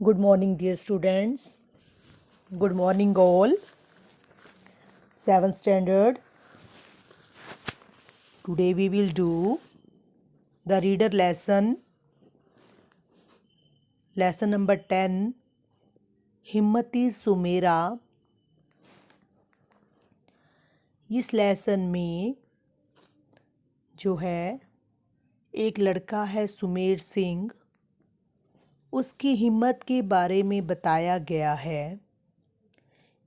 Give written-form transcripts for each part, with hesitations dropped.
Good morning, dear students. Good morning, all. 7th standard. Today we will do the reader lesson. Lesson number 10. हिम्मती सुमेरा. इस lesson में जो है एक लड़का है सुमेर सिंह, उसकी हिम्मत के बारे में बताया गया है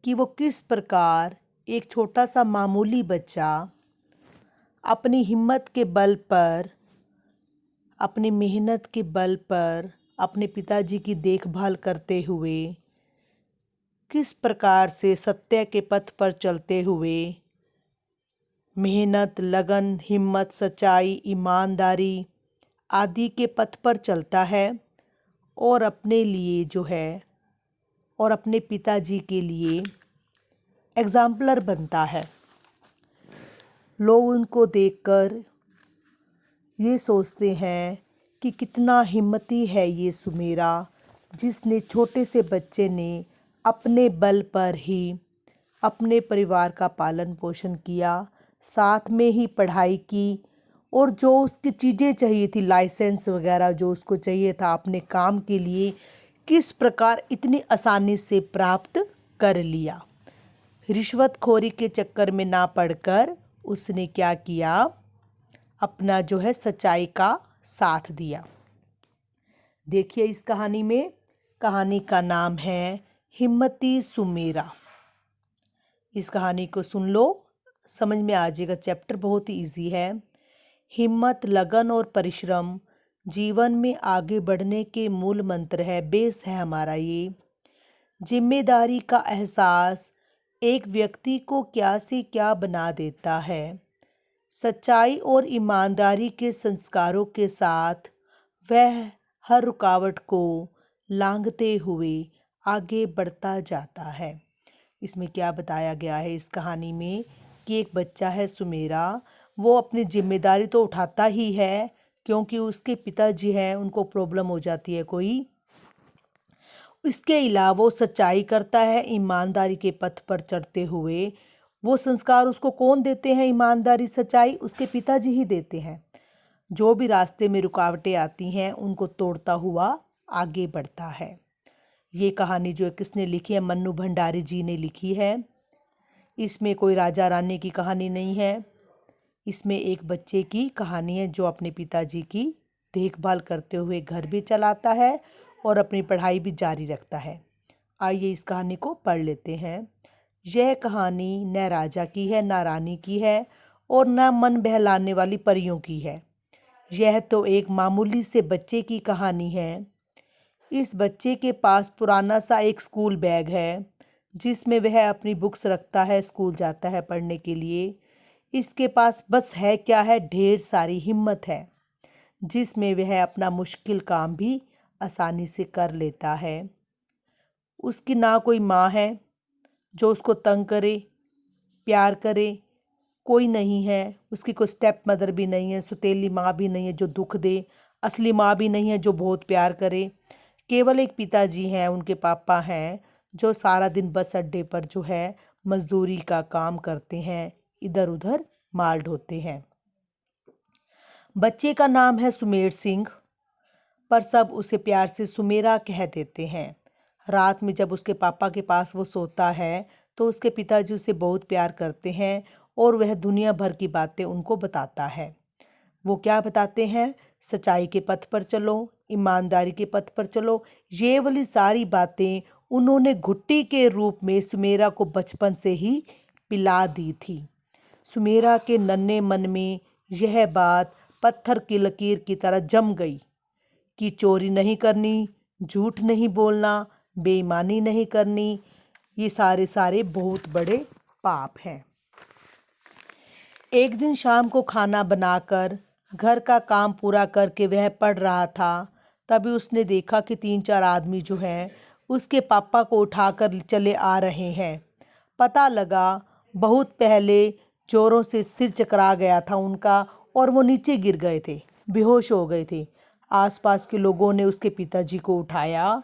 कि वो किस प्रकार एक छोटा सा मामूली बच्चा अपनी हिम्मत के बल पर, अपनी मेहनत के बल पर अपने पिताजी की देखभाल करते हुए किस प्रकार से सत्य के पथ पर चलते हुए मेहनत, लगन, हिम्मत, सच्चाई, ईमानदारी आदि के पथ पर चलता है और अपने लिए जो है और अपने पिताजी के लिए एग्जाम्पलर बनता है। लोग उनको देखकर ये सोचते हैं कि कितना हिम्मती है ये सुमेरा, जिसने छोटे से बच्चे ने अपने बल पर ही अपने परिवार का पालन पोषण किया, साथ में ही पढ़ाई की और जो उसकी चीज़ें चाहिए थी, लाइसेंस वगैरह जो उसको चाहिए था अपने काम के लिए, किस प्रकार इतनी आसानी से प्राप्त कर लिया। रिश्वतखोरी के चक्कर में ना पड़कर उसने क्या किया, अपना जो है सच्चाई का साथ दिया। देखिए इस कहानी में, कहानी का नाम है हिम्मती सुमेरा। इस कहानी को सुन लो, समझ में आ जाएगा। चैप्टर बहुत ही इजी है। हिम्मत, लगन और परिश्रम जीवन में आगे बढ़ने के मूल मंत्र है, बेस है हमारा ये। जिम्मेदारी का एहसास एक व्यक्ति को क्या से क्या बना देता है। सच्चाई और ईमानदारी के संस्कारों के साथ वह हर रुकावट को लांघते हुए आगे बढ़ता जाता है। इसमें क्या बताया गया है इस कहानी में कि एक बच्चा है सुमेरा, वो अपनी जिम्मेदारी तो उठाता ही है क्योंकि उसके पिताजी हैं, उनको प्रॉब्लम हो जाती है कोई। इसके अलावा वो सच्चाई करता है, ईमानदारी के पथ पर चढ़ते हुए। वो संस्कार उसको कौन देते हैं, ईमानदारी, सच्चाई, उसके पिताजी ही देते हैं। जो भी रास्ते में रुकावटें आती हैं उनको तोड़ता हुआ आगे बढ़ता है। ये कहानी जो है किसने लिखी है, मन्नू भंडारी जी ने लिखी है। इसमें कोई राजा रानी की कहानी नहीं है, इसमें एक बच्चे की कहानी है जो अपने पिताजी की देखभाल करते हुए घर भी चलाता है और अपनी पढ़ाई भी जारी रखता है। आइए इस कहानी को पढ़ लेते हैं। यह कहानी न राजा की है, न रानी की है और न मन बहलाने वाली परियों की है। यह तो एक मामूली से बच्चे की कहानी है। इस बच्चे के पास पुराना सा एक स्कूल बैग है जिसमें वह अपनी बुक्स रखता है, स्कूल जाता है पढ़ने के लिए। इसके पास बस है क्या है, ढेर सारी हिम्मत है जिसमें वह अपना मुश्किल काम भी आसानी से कर लेता है। उसकी ना कोई माँ है जो उसको तंग करे, प्यार करे, कोई नहीं है। उसकी कोई स्टेप मदर भी नहीं है, सुतेली माँ भी नहीं है जो दुख दे, असली माँ भी नहीं है जो बहुत प्यार करे। केवल एक पिताजी हैं, उनके पापा हैं जो सारा दिन बस अड्डे पर जो है मजदूरी का काम करते हैं, इधर उधर माल ढोते हैं। बच्चे का नाम है सुमेर सिंह, पर सब उसे प्यार से सुमेरा कह देते हैं। रात में जब उसके पापा के पास वो सोता है तो उसके पिताजी उसे बहुत प्यार करते हैं और वह दुनिया भर की बातें उनको बताता है। वो क्या बताते हैं, सच्चाई के पथ पर चलो, ईमानदारी के पथ पर चलो। ये वाली सारी बातें उन्होंने घुट्टी के रूप में सुमेरा को बचपन से ही पिला दी थी। सुमेरा के नन्हे मन में यह बात पत्थर की लकीर की तरह जम गई कि चोरी नहीं करनी, झूठ नहीं बोलना, बेईमानी नहीं करनी, ये सारे बहुत बड़े पाप हैं। एक दिन शाम को खाना बनाकर घर का काम पूरा करके वह पढ़ रहा था, तभी उसने देखा कि 3-4 आदमी जो हैं उसके पापा को उठाकर चले आ रहे हैं। पता लगा बहुत पहले जोरों से सिर चकरा गया था उनका और वो नीचे गिर गए थे, बेहोश हो गए थे। आसपास के लोगों ने उसके पिताजी को उठाया,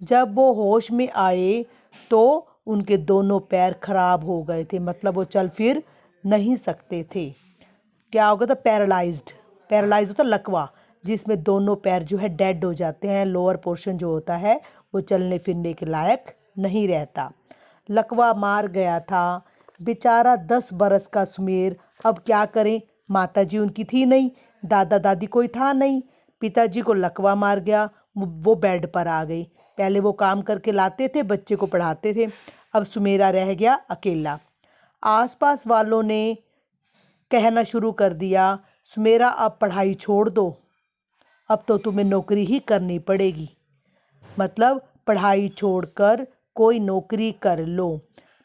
जब वो होश में आए तो उनके दोनों पैर खराब हो गए थे, मतलब वो चल फिर नहीं सकते थे। क्या हो गया था? पैरालाइज्ड। पैरालाइज होता लकवा, जिसमें दोनों पैर जो है डेड हो जाते हैं, लोअर पोर्शन जो होता है वो चलने फिरने के लायक नहीं रहता। लकवा मार गया था बेचारा 10 बरस का सुमेर। अब क्या करें? माता जी उनकी थी नहीं, दादा दादी कोई था नहीं, पिताजी को लकवा मार गया, वो बेड पर आ गई। पहले वो काम करके लाते थे, बच्चे को पढ़ाते थे, अब सुमेरा रह गया अकेला। आसपास वालों ने कहना शुरू कर दिया, सुमेरा अब पढ़ाई छोड़ दो, अब तो तुम्हें नौकरी ही करनी पड़ेगी, मतलब पढ़ाई छोड़कर कोई नौकरी कर लो।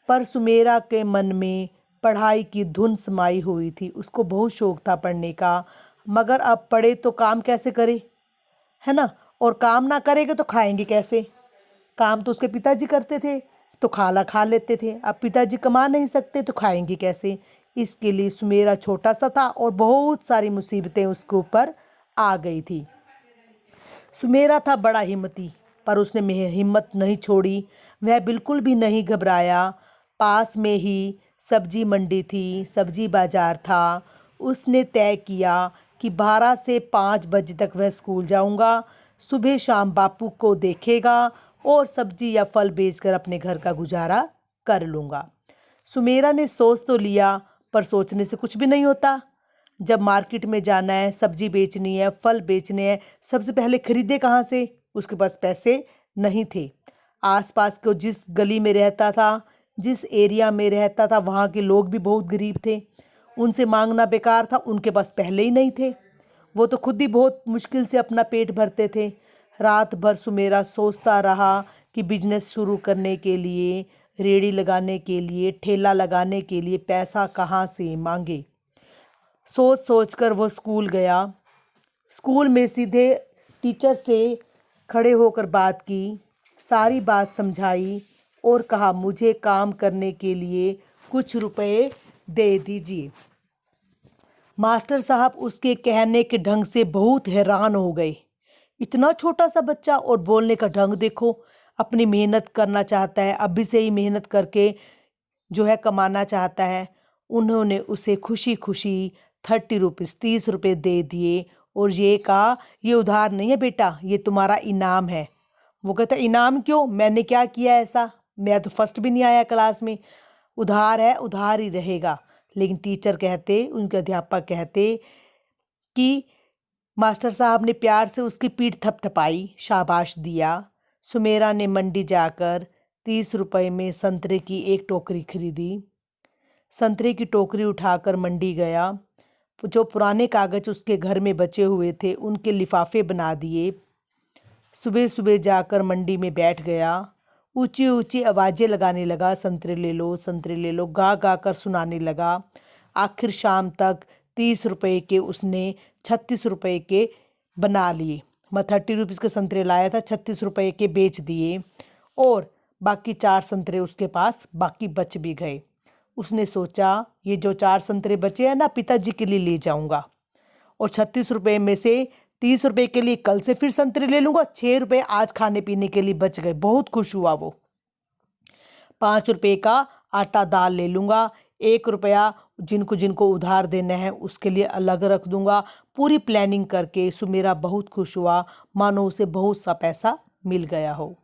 पर सुमेरा के मन में पढ़ाई की धुन समाई हुई थी, उसको बहुत शौक था पढ़ने का, मगर अब पढ़े तो काम कैसे करे, है ना? और काम ना करेंगे तो खाएंगे कैसे? काम तो उसके पिताजी करते थे तो खाला खा लेते थे, अब पिताजी कमा नहीं सकते तो खाएंगे कैसे? इसके लिए सुमेरा छोटा सा था और बहुत सारी मुसीबतें उसके ऊपर आ गई थी। सुमेरा था बड़ा हिम्मती, पर उसने हिम्मत नहीं छोड़ी, वह बिल्कुल भी नहीं घबराया। पास में ही सब्जी मंडी थी, सब्जी बाजार था। उसने तय किया कि 12 से 5 बजे तक वह स्कूल जाऊंगा, सुबह शाम बापू को देखेगा और सब्जी या फल बेचकर अपने घर का गुजारा कर लूँगा। सुमेरा ने सोच तो लिया, पर सोचने से कुछ भी नहीं होता। जब मार्केट में जाना है, सब्जी बेचनी है, फल बेचने हैं, सबसे पहले खरीदे कहाँ से? उसके पास पैसे नहीं थे। आसपास को जिस गली में रहता था, जिस एरिया में रहता था, वहाँ के लोग भी बहुत गरीब थे, उनसे मांगना बेकार था, उनके पास पहले ही नहीं थे। वो तो खुद ही बहुत मुश्किल से अपना पेट भरते थे। रात भर सुमेरा सोचता रहा कि बिजनेस शुरू करने के लिए, रेड़ी लगाने के लिए, ठेला लगाने के लिए पैसा कहाँ से मांगे। सोच सोच कर वो स्कूल गया। स्कूल में सीधे टीचर से खड़े होकर बात की, सारी बात समझाई और कहा मुझे काम करने के लिए कुछ रुपए दे दीजिए। मास्टर साहब उसके कहने के ढंग से बहुत हैरान हो गए। इतना छोटा सा बच्चा और बोलने का ढंग देखो, अपनी मेहनत करना चाहता है, अभी से ही मेहनत करके जो है कमाना चाहता है। उन्होंने उसे खुशी खुशी 30 रुपीज़ 30 रुपये दे दिए और ये कहा, ये उधार नहीं है बेटा, ये तुम्हारा इनाम है। वो कहता, इनाम क्यों? मैंने क्या किया ऐसा? मैं तो फर्स्ट भी नहीं आया क्लास में। उधार है, उधार ही रहेगा। लेकिन टीचर कहते, उनके अध्यापक कहते कि मास्टर साहब ने प्यार से उसकी पीठ थपथपाई, शाबाश दिया। सुमेरा ने मंडी जाकर 30 रुपये में संतरे की एक टोकरी खरीदी। संतरे की टोकरी उठाकर मंडी गया। जो पुराने कागज उसके घर में बचे हुए थे उनके लिफाफे बना दिए। सुबह सुबह जाकर मंडी में बैठ गया। ऊंची ऊंची आवाज़ें लगाने लगा, संतरे ले लो, संतरे ले लो, गा गा कर सुनाने लगा। आखिर शाम तक 30 रुपये के उसने 36 रुपये के बना लिए। मैं 30 रुपीज़ के संतरे लाया था, 36 रुपये के बेच दिए और बाकी 4 संतरे उसके पास बाकी बच भी गए। उसने सोचा, ये जो 4 संतरे बचे हैं ना, पिताजी के लिए ले जाऊंगा और 36 रुपये में से 30 रुपये के लिए कल से फिर संतरे ले लूँगा, 6 रुपये आज खाने पीने के लिए बच गए। बहुत खुश हुआ वो। 5 रुपये का आटा दाल ले लूँगा, 1 रुपया जिनको जिनको उधार देना है उसके लिए अलग रख दूँगा। पूरी प्लानिंग करके सुमेरा बहुत खुश हुआ, मानो उसे बहुत सा पैसा मिल गया हो।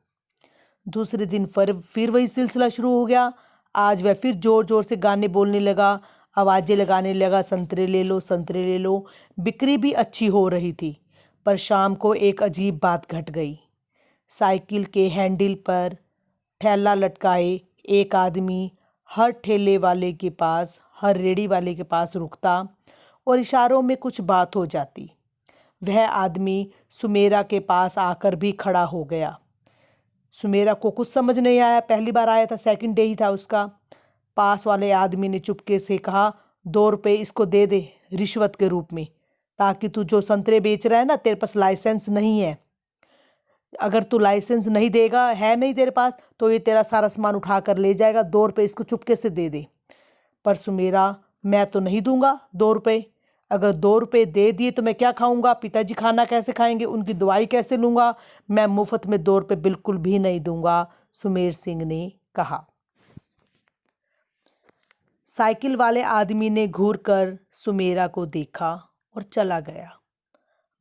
दूसरे दिन फिर वही सिलसिला शुरू हो गया। आज वह फिर ज़ोर ज़ोर से गाने बोलने लगा, आवाज़ें लगाने लगा, संतरे ले लो, संतरे ले लो। बिक्री भी अच्छी हो रही थी, पर शाम को एक अजीब बात घट गई। साइकिल के हैंडल पर थैला लटकाए एक आदमी हर ठेले वाले के पास, हर रेड़ी वाले के पास रुकता और इशारों में कुछ बात हो जाती। वह आदमी सुमेरा के पास आकर भी खड़ा हो गया। सुमेरा को कुछ समझ नहीं आया, पहली बार आया था, सेकंड डे ही था उसका। पास वाले आदमी ने चुपके से कहा, 2 रुपये इसको दे दे रिश्वत के रूप में, ताकि तू जो संतरे बेच रहा है ना, तेरे पास लाइसेंस नहीं है, अगर तू लाइसेंस नहीं देगा, है नहीं तेरे पास, तो ये तेरा सारा सामान उठा कर ले जाएगा। 2 रुपये इसको चुपके से दे दे। पर सुमेरा, मैं तो नहीं दूंगा 2 रुपये, अगर 2 रुपये दे दिए तो मैं क्या खाऊंगा? पिताजी खाना कैसे खाएंगे? उनकी दवाई कैसे लूँगा? मैं मुफ्त में 2 रुपये बिल्कुल भी नहीं दूंगा, सुमेर सिंह ने कहा। साइकिल वाले आदमी ने घूर कर सुमेरा को देखा और चला गया।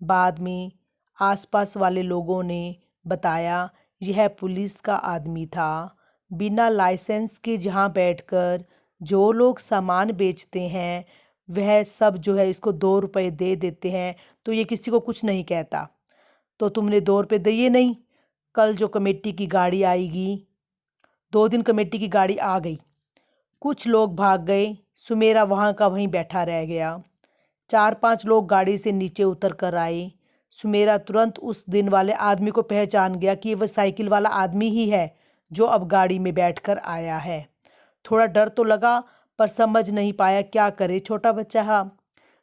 बाद में आसपास वाले लोगों ने बताया यह पुलिस का आदमी था। बिना लाइसेंस के जहाँ बैठकर जो लोग सामान बेचते हैं वह सब जो है इसको 2 रुपये दे देते हैं, तो ये किसी को कुछ नहीं कहता। तो तुमने 2 रुपये दिए नहीं, कल जो कमेटी की गाड़ी आएगी, 2 दिन कमेटी की गाड़ी आ गई, कुछ लोग भाग गए, सुमेरा वहाँ का वहीं बैठा रह गया। 4-5 लोग गाड़ी से नीचे उतर कर आए। सुमेरा तुरंत उस दिन वाले आदमी को पहचान गया कि वह साइकिल वाला आदमी ही है जो अब गाड़ी में बैठकर आया है। थोड़ा डर तो लगा पर समझ नहीं पाया क्या करे, छोटा बच्चा है।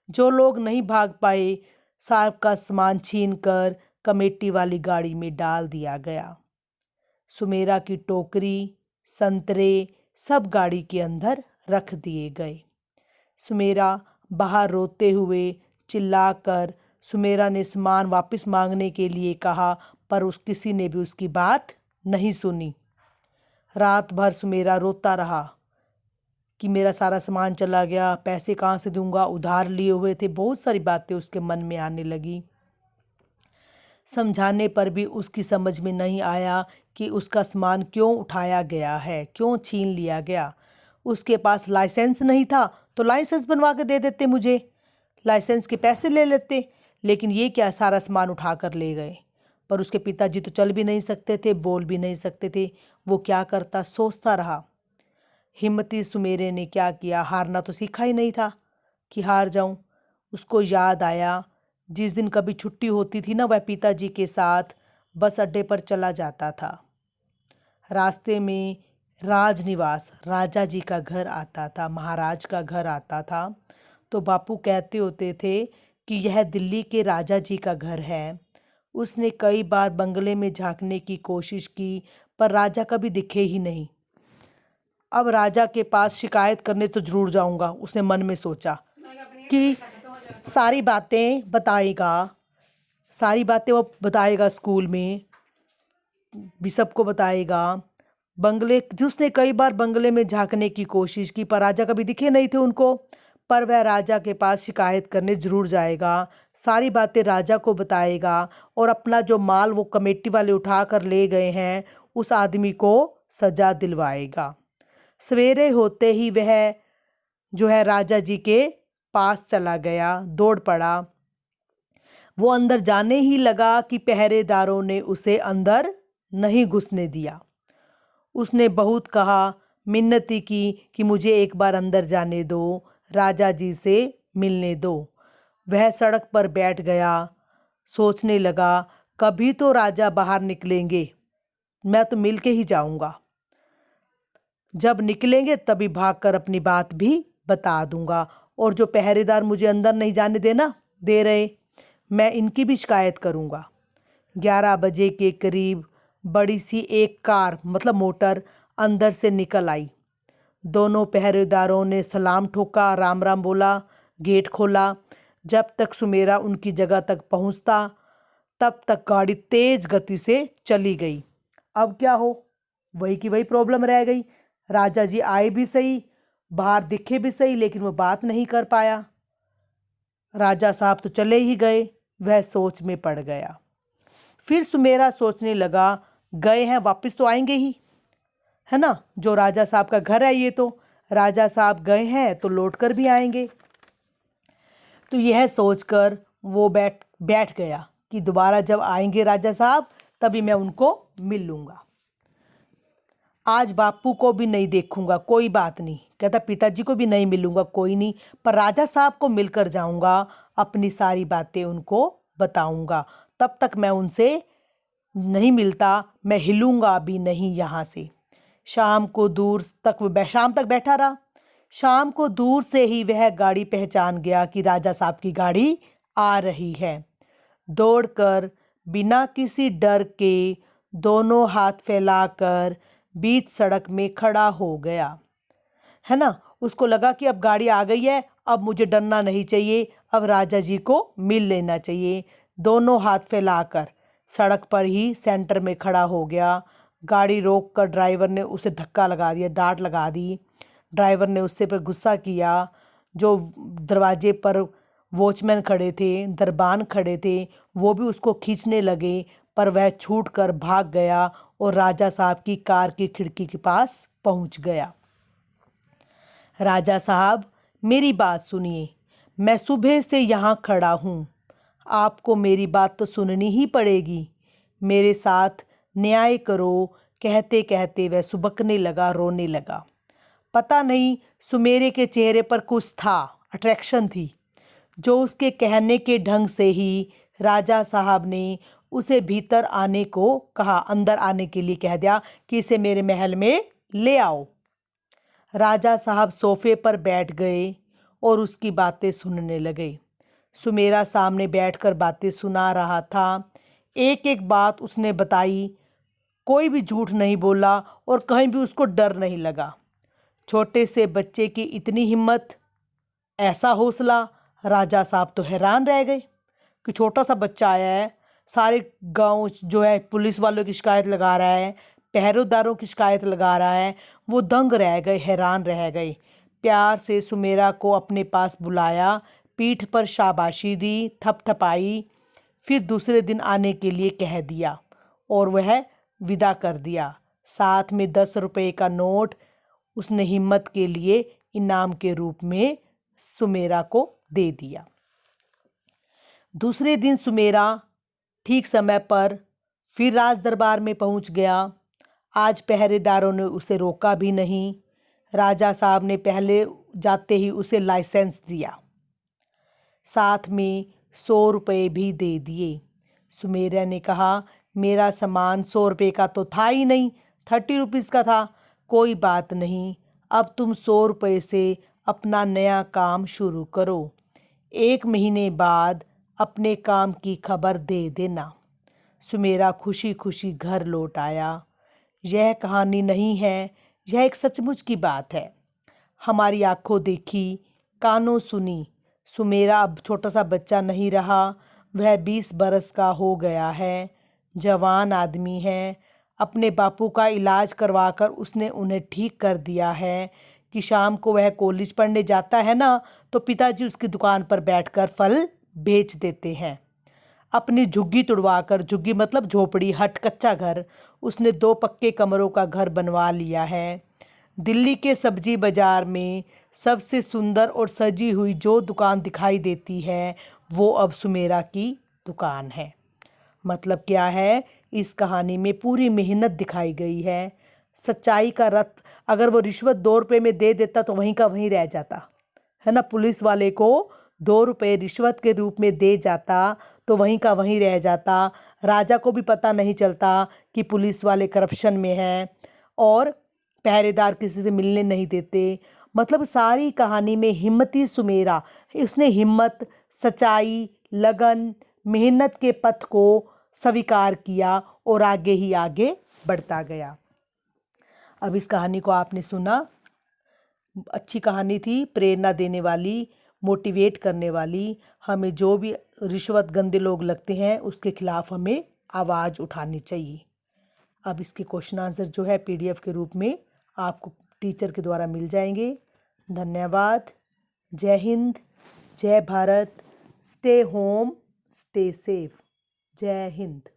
जो लोग नहीं भाग पाए साहब का सामान छीन कर कमेटी वाली गाड़ी में डाल दिया गया। सुमेरा की टोकरी, संतरे सब गाड़ी के अंदर रख दिए गए। सुमेरा बाहर रोते हुए चिल्लाकर सुमेरा ने सामान वापस मांगने के लिए कहा, पर किसी ने भी उसकी बात नहीं सुनी। रात भर सुमेरा रोता रहा कि मेरा सारा सामान चला गया, पैसे कहाँ से दूंगा, उधार लिए हुए थे। बहुत सारी बातें उसके मन में आने लगी। समझाने पर भी उसकी समझ में नहीं आया कि उसका सामान क्यों उठाया गया है, क्यों छीन लिया गया। उसके पास लाइसेंस नहीं था तो लाइसेंस बनवा के दे देते मुझे, लाइसेंस के पैसे ले लेते, लेकिन ये क्या सारा सामान उठा कर ले गए। पर उसके पिताजी तो चल भी नहीं सकते थे, बोल भी नहीं सकते थे। वो क्या करता, सोचता रहा। हिम्मती सुमेरे ने क्या किया, हारना तो सीखा ही नहीं था कि हार जाऊं। उसको याद आया जिस दिन कभी छुट्टी होती थी ना, वह पिताजी के साथ बस अड्डे पर चला जाता था। रास्ते में राजनिवास राजा जी का घर आता था, महाराज का घर आता था। तो बापू कहते होते थे कि यह दिल्ली के राजा जी का घर है। उसने कई बार बंगले में झांकने की कोशिश की पर राजा कभी दिखे ही नहीं। अब राजा के पास शिकायत करने तो जरूर जाऊंगा, उसने मन में सोचा कि सारी बातें बताएगा, सारी बातें वो बताएगा, स्कूल में भी सबको बताएगा। बंगले जिसने कई बार बंगले में झांकने की कोशिश की पर राजा कभी दिखे नहीं थे उनको, पर वह राजा के पास शिकायत करने जरूर जाएगा, सारी बातें राजा को बताएगा और अपना जो माल वो कमेटी वाले उठा कर ले गए हैं उस आदमी को सजा दिलवाएगा। सवेरे होते ही वह जो है राजा जी के पास चला गया, दौड़ पड़ा। वो अंदर जाने ही लगा कि पहरेदारों ने उसे अंदर नहीं घुसने दिया। उसने बहुत कहा, मिन्नती की कि मुझे एक बार अंदर जाने दो, राजा जी से मिलने दो। वह सड़क पर बैठ गया, सोचने लगा कभी तो राजा बाहर निकलेंगे, मैं तो मिल के ही जाऊंगा। जब निकलेंगे तभी भागकर अपनी बात भी बता दूंगा, और जो पहरेदार मुझे अंदर नहीं जाने देना दे रहे, मैं इनकी भी शिकायत करूंगा। 11 बजे के करीब बड़ी सी एक कार मतलब मोटर अंदर से निकल आई। दोनों पहरेदारों ने सलाम ठोका, राम राम बोला, गेट खोला। जब तक सुमेरा उनकी जगह तक पहुंचता तब तक गाड़ी तेज गति से चली गई। अब क्या हो, वही की वही प्रॉब्लम रह गई। राजा जी आए भी सही, बाहर दिखे भी सही, लेकिन वो बात नहीं कर पाया। राजा साहब तो चले ही गए। वह सोच में पड़ गया। फिर सुमेरा सोचने लगा, गए हैं वापस तो आएंगे ही, है ना, जो राजा साहब का घर है ये, तो राजा साहब गए हैं तो लौट कर भी आएंगे। तो यह सोचकर वो बैठ गया कि दोबारा जब आएंगे राजा साहब तभी मैं उनको मिल लूँगा। आज बापू को भी नहीं देखूंगा, कोई बात नहीं, कहता पिताजी को भी नहीं मिलूंगा, कोई नहीं, पर राजा साहब को मिलकर जाऊंगा, अपनी सारी बातें उनको बताऊंगा। तब तक मैं उनसे नहीं मिलता, मैं हिलूंगा भी नहीं यहाँ से। शाम तक बैठा रहा। शाम को दूर से ही वह गाड़ी पहचान गया कि राजा साहब की गाड़ी आ रही है। दौड़कर बिना किसी डर के दोनों हाथ फैलाकर बीच सड़क में खड़ा हो गया, है ना। उसको लगा कि अब गाड़ी आ गई है, अब मुझे डरना नहीं चाहिए, अब राजा जी को मिल लेना चाहिए। दोनों हाथ फैलाकर सड़क पर ही सेंटर में खड़ा हो गया। गाड़ी रोक कर ड्राइवर ने उसे धक्का लगा दिया, डांट लगा दी। ड्राइवर ने उससे पर गुस्सा किया। जो दरवाजे पर वॉचमैन खड़े थे, दरबान खड़े थे, वो भी उसको खींचने लगे, पर वह छूट कर भाग गया और राजा साहब की कार की खिड़की के पास पहुंच गया। राजा साहब, मेरी बात सुनिए, मैं सुबह से यहाँ खड़ा हूँ, आपको मेरी बात तो सुननी ही पड़ेगी। मेरे साथ न्याय करो। कहते कहते वह सुबकने लगा, रोने लगा। पता नहीं सुमेरे के चेहरे पर कुछ था, अट्रैक्शन थी, जो उसके कहने के ढंग से ही राजा साहब ने उसे भीतर आने को कहा, अंदर आने के लिए कह दिया कि इसे मेरे महल में ले आओ। राजा साहब सोफे पर बैठ गए और उसकी बातें सुनने लगे। सुमेरा सामने बैठकर बातें सुना रहा था। एक एक बात उसने बताई, कोई भी झूठ नहीं बोला और कहीं भी उसको डर नहीं लगा। छोटे से बच्चे की इतनी हिम्मत, ऐसा हौसला। राजा साहब तो हैरान रह गए कि छोटा सा बच्चा आया है, सारे गांव जो है पुलिस वालों की शिकायत लगा रहा है, पहरेदारों की शिकायत लगा रहा है। वो दंग रह गए, हैरान रह गए। प्यार से सुमेरा को अपने पास बुलाया, पीठ पर शाबाशी दी, थपथपाई, फिर दूसरे दिन आने के लिए कह दिया और वह विदा कर दिया। साथ में 10 रुपये का नोट उसने हिम्मत के लिए इनाम के रूप में सुमेरा को दे दिया। दूसरे दिन सुमेरा ठीक समय पर फिर राज दरबार में पहुंच गया। आज पहरेदारों ने उसे रोका भी नहीं। राजा साहब ने पहले जाते ही उसे लाइसेंस दिया, साथ में 100 रुपये भी दे दिए। सुमेरा ने कहा, मेरा सामान 100 रुपये का तो था ही नहीं, 30 रुपीज़ का था। कोई बात नहीं, अब तुम 100 रुपये से अपना नया काम शुरू करो। 1 महीने बाद अपने काम की खबर दे देना। सुमेरा खुशी खुशी घर लौट आया। यह कहानी नहीं है, यह एक सचमुच की बात है। हमारी आंखों देखी, कानों सुनी। सुमेरा अब छोटा सा बच्चा नहीं रहा, वह 20 बरस का हो गया है, जवान आदमी है। अपने बापू का इलाज करवाकर उसने उन्हें ठीक कर दिया है कि शाम को वह कॉलेज पढ़ने जाता है ना, तो पिताजी उसकी दुकान पर बैठकर फल बेच देते हैं। अपनी झुग्गी तुड़वाकर, झुग्गी मतलब झोपड़ी, हट, कच्चा घर, उसने 2 पक्के कमरों का घर बनवा लिया है। दिल्ली के सब्जी बाजार में सबसे सुंदर और सजी हुई जो दुकान दिखाई देती है, वो अब सुमेरा की दुकान है। मतलब क्या है, इस कहानी में पूरी मेहनत दिखाई गई है। सच्चाई का रथ, अगर वो रिश्वत 2 रुपये में दे देता तो वहीं का वहीं रह जाता है ना। पुलिस वाले को 2 रुपये रिश्वत के रूप में दे जाता तो वहीं का वहीं रह जाता। राजा को भी पता नहीं चलता कि पुलिस वाले करप्शन में हैं और पहरेदार किसी से मिलने नहीं देते। मतलब सारी कहानी में हिम्मती सुमेरा, उसने हिम्मत, सच्चाई, लगन, मेहनत के पथ को स्वीकार किया और आगे ही आगे बढ़ता गया। अब इस कहानी को आपने सुना, अच्छी कहानी थी, प्रेरणा देने वाली, मोटिवेट करने वाली। हमें जो भी रिश्वत गंदे लोग लगते हैं उसके खिलाफ हमें आवाज़ उठानी चाहिए। अब इसके क्वेश्चन आंसर जो है PDF के रूप में आपको टीचर के द्वारा मिल जाएंगे। धन्यवाद। जय हिंद, जय Bharat. Stay home, stay safe. जय हिंद।